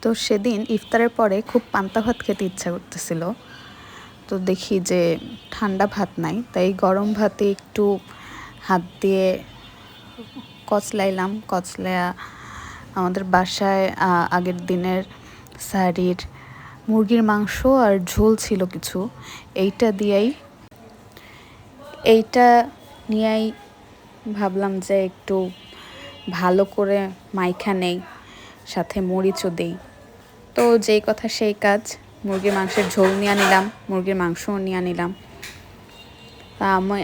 তো সেদিন ইফতারের পরে খুব পান্তা ভাত খেতে ইচ্ছা করতেছিল। তো দেখি যে ঠান্ডা ভাত নাই, তাই গরম ভাতে একটু হাত দিয়ে কচলাইলাম। কচলায়া আমাদের বাসায় আগের দিনের সারির মুরগির মাংস আর ঝোল ছিল কিছু, এইটা নিয়েই ভাবলাম যে একটু ভালো করে মাইখা নেই, সাথে মরিচও দেই। তো যেই কথা সেই কাজ, মুরগির মাংসের ঝোল নিয়ে নিলাম, মুরগির মাংসও নিয়ে নিলাম।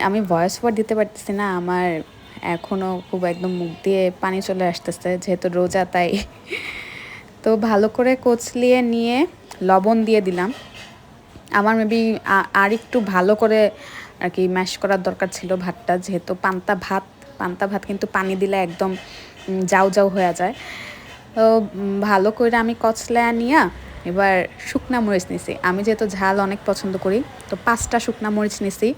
আমি ভয়েস ওভার দিতে পারতেছি না, আমার এখনও খুব একদম মুখ দিয়ে পানি চলে আসতেছে, যেহেতু রোজা তাই। তো ভালো করে কচলিয়ে নিয়ে লবণ দিয়ে দিলাম। আমার মেবি আর একটু ভালো করে আর কি ম্যাশ করার দরকার ছিল ভাতটা, যেহেতু পান্তা ভাত কিন্তু পানি দিলে একদম জাউ জাউ হয়ে যায়। তো ভালো করে আমি কচলায়া নিয়ে এবার শুকনা মরিচ নিছি। আমি যেহেতু ঝাল অনেক পছন্দ করি, তো 5টা শুকনা মরিচ নিছি।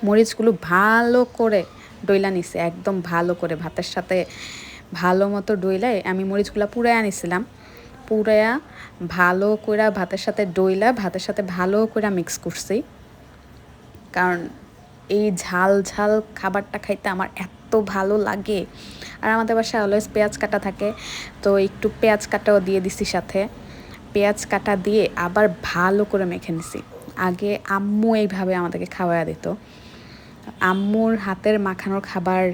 মরিচগুলো ভালো করে ডইলা নিছি, একদম ভালো করে ভাতের সাথে ভালো মতো ডইলায় আমি মরিচগুলো পুড়াইয়া নিছিলাম। পুড়াইয়া ভালো করে ভাতের সাথে ডইলা ভাতের সাথে ভালো করে মিক্স করছি। কারণ এই ঝাল ঝাল খাবারটা খাইতে আমার এত ভালো লাগে। আর আমাদের বাসায় অলওয়েজ পেঁয়াজ কাটা থাকে, তো একটু পেঁয়াজ কাটাও দিয়ে দিছি সাথে। পেঁয়াজ কাটা দিয়ে আবার ভালো করে মেখে নিছি। আগে আম্মু এইভাবে আমাদেরকে খাওয়াইয়া দিত। আম্মুর হাতের মাখানোর খাবারের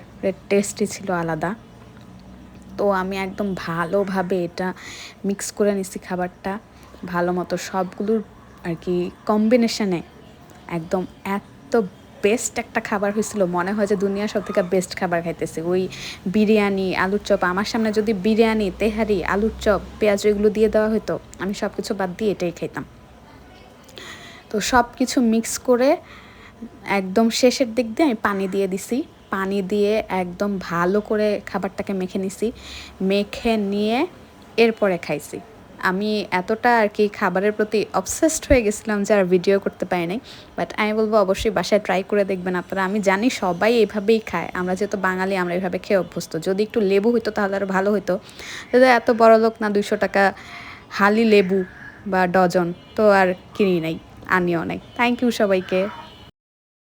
টেস্টই ছিল আলাদা। তো আমি একদম ভালোভাবে এটা মিক্স করে নিছি খাবারটা, ভালো মতো সবগুলোর আর কি কম্বিনেশনে একদম এত বেস্ট একটা খাবার হয়েছিল, মনে হয় যে দুনিয়ার সব থেকে বেস্ট খাবার খাইতেছি। ওই বিরিয়ানি, আলুর চপ, আমার সামনে যদি বিরিয়ানি, তেহারি, আলুর চপ, পেঁয়াজ এগুলো দিয়ে দেওয়া হতো, আমি সব কিছু বাদ দিয়ে এটাই খাইতাম। তো সব কিছু মিক্স করে একদম শেষের দিক দিয়ে আমি পানি দিয়ে দিছি। পানি দিয়ে একদম ভালো করে খাবারটাকে মেখে নিছি। মেখে নিয়ে এরপরে খাইছি। আমি এতটা আর কি খাবারের প্রতি অবসেসড হয়ে গেছিলাম যে আর ভিডিও করতে পারি নাই। বাট আমি বলবো অবশ্যই বাসায় ট্রাই করে দেখবেন আপনারা। আমি জানি সবাই এইভাবেই খায়, আমরা যেহেতু বাঙালি আমরা এইভাবে খেয়ে অভ্যস্ত। যদি একটু লেবু হইতো তাহলে আরও ভালো হইতো। যদি এত বড় লোক না, 200 টাকা হালি লেবু বা ডজন তো আর কিনি নাই, আনিও নাই। থ্যাংক ইউ সবাইকে।